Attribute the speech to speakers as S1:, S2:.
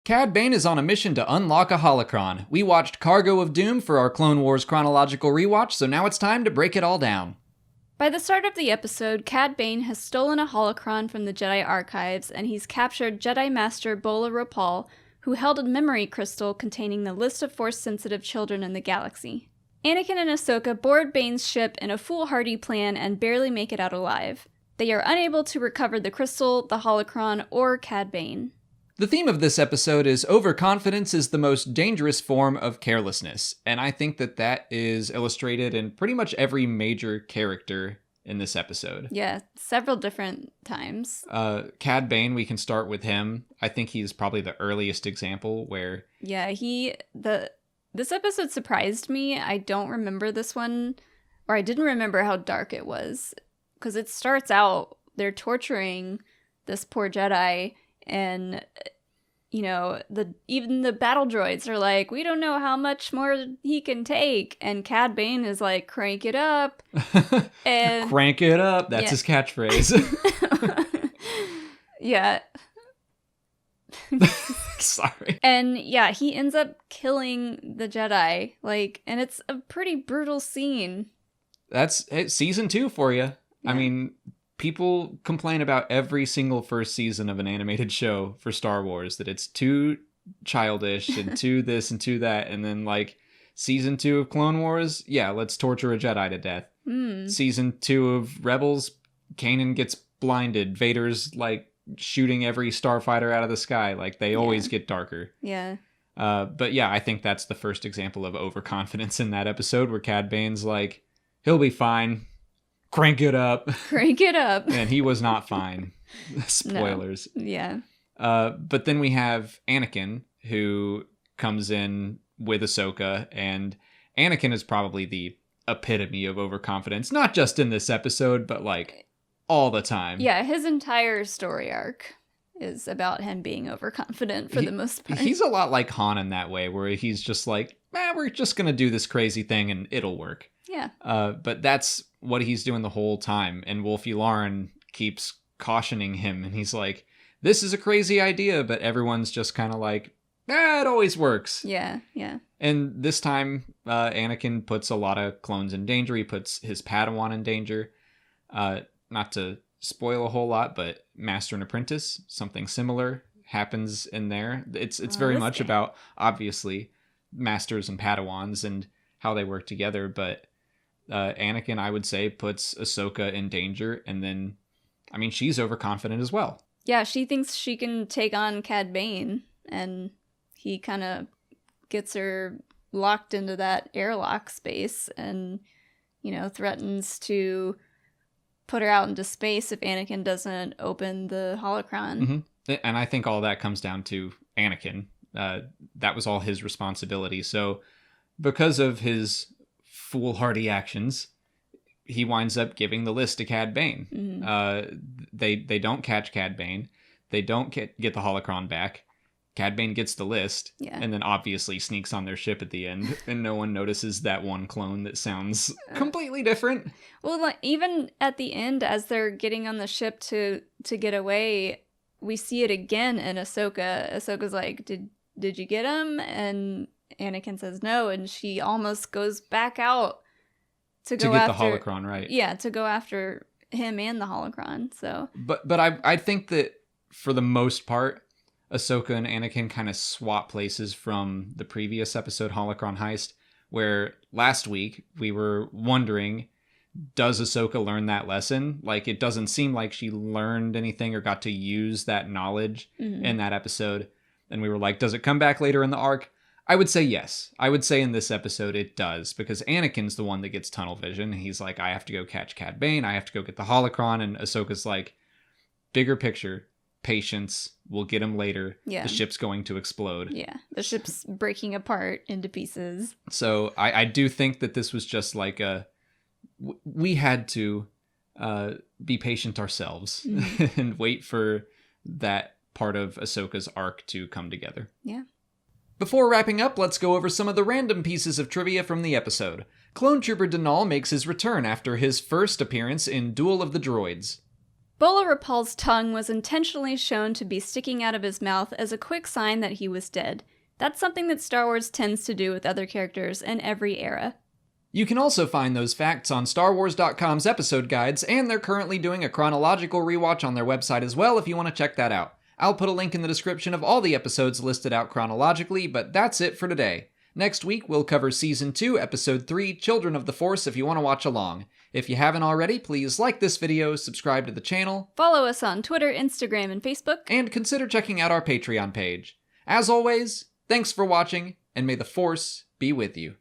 S1: Cad Bane is on a mission to unlock a holocron. We watched Cargo of Doom for our Clone Wars Chronological Rewatch, so now it's time to break it all down.
S2: By the start of the episode, Cad Bane has stolen a holocron from the Jedi archives, and he's captured Jedi Master Bola Rapal, who held a memory crystal containing the list of Force-sensitive children in the galaxy. Anakin and Ahsoka board Bane's ship in a foolhardy plan and barely make it out alive. They are unable to recover the crystal, the holocron, or Cad Bane.
S1: The theme of this episode is overconfidence is the most dangerous form of carelessness, and I think that is illustrated in pretty much every major character in this episode.
S2: Yeah, several different times.
S1: Cad Bane, we can start with him. I think he's probably the earliest example where...
S2: Yeah, this episode surprised me. I don't remember this one, or I didn't remember how dark it was, because it starts out, they're torturing this poor Jedi, and, you know, even the battle droids are like, we don't know how much more he can take. And Cad Bane is like, crank it up. And
S1: crank it up. That's his catchphrase.
S2: Yeah.
S1: Sorry.
S2: And yeah, he ends up killing the Jedi. And it's a pretty brutal scene.
S1: That's season 2 for you.
S2: Yeah.
S1: I mean... People complain about every single first season of an animated show for Star Wars, that it's too childish and too this and too that. And then, season 2 of Clone Wars, yeah, let's torture a Jedi to death. Season 2 of Rebels, Kanan gets blinded. Vader's, shooting every starfighter out of the sky. They always get darker.
S2: Yeah.
S1: But yeah, I think that's the first example of overconfidence in that episode, where Cad Bane's like, he'll be fine. Crank it up.
S2: Crank it up.
S1: And he was not fine. Spoilers.
S2: No. Yeah.
S1: But then we have Anakin, who comes in with Ahsoka, and Anakin is probably the epitome of overconfidence, not just in this episode, but all the time.
S2: Yeah, his entire story arc is about him being overconfident for the most part.
S1: He's a lot like Han in that way, where he's just like, we're just going to do this crazy thing and it'll work.
S2: Yeah.
S1: But that's what he's doing the whole time. And Wolfie Lauren keeps cautioning him. And he's like, this is a crazy idea. But everyone's just kind of like, it always works.
S2: Yeah, yeah.
S1: And this time, Anakin puts a lot of clones in danger. He puts his Padawan in danger. Not to spoil a whole lot, but Master and Apprentice, something similar happens in there. It's very much about, obviously, Masters and Padawans and how they work together. But Anakin, I would say, puts Ahsoka in danger, and then, she's overconfident as well.
S2: Yeah, she thinks she can take on Cad Bane, and he kind of gets her locked into that airlock space and, threatens to put her out into space if Anakin doesn't open the holocron.
S1: Mm-hmm. And I think all that comes down to Anakin. That was all his responsibility. So because of his foolhardy actions, he winds up giving the list to Cad Bane. Mm-hmm. They don't catch Cad Bane. They don't get the holocron back. Cad Bane gets the list, and then obviously sneaks on their ship at the end, and no one notices that one clone that sounds completely different.
S2: Well, even at the end, as they're getting on the ship to get away, we see it again in Ahsoka. Ahsoka's like, did you get him? And Anakin says no, and she almost goes back out to get the
S1: holocron, right?
S2: Yeah, to go after him and the holocron. So,
S1: but I think that for the most part, Ahsoka and Anakin kind of swap places from the previous episode, Holocron Heist, where last week we were wondering, does Ahsoka learn that lesson? It doesn't seem like she learned anything or got to use that knowledge in that episode. And we were like, does it come back later in the arc? I would say yes. I would say in this episode it does, because Anakin's the one that gets tunnel vision. He's like, I have to go catch Cad Bane. I have to go get the holocron. And Ahsoka's like, bigger picture, patience, we'll get him later.
S2: Yeah.
S1: The ship's going to explode.
S2: Yeah, the ship's breaking apart into pieces.
S1: So I do think that this was just we had to be patient ourselves and wait for that part of Ahsoka's arc to come together.
S2: Yeah.
S1: Before wrapping up, let's go over some of the random pieces of trivia from the episode. Clone Trooper Denal makes his return after his first appearance in Duel of the Droids.
S2: Bolo Rapal's tongue was intentionally shown to be sticking out of his mouth as a quick sign that he was dead. That's something that Star Wars tends to do with other characters in every era.
S1: You can also find those facts on StarWars.com's episode guides, and they're currently doing a chronological rewatch on their website as well if you want to check that out. I'll put a link in the description of all the episodes listed out chronologically, but that's it for today. Next week, we'll cover Season 2, Episode 3, Children of the Force, if you want to watch along. If you haven't already, please like this video, subscribe to the channel,
S2: follow us on Twitter, Instagram, and Facebook,
S1: and consider checking out our Patreon page. As always, thanks for watching, and may the Force be with you.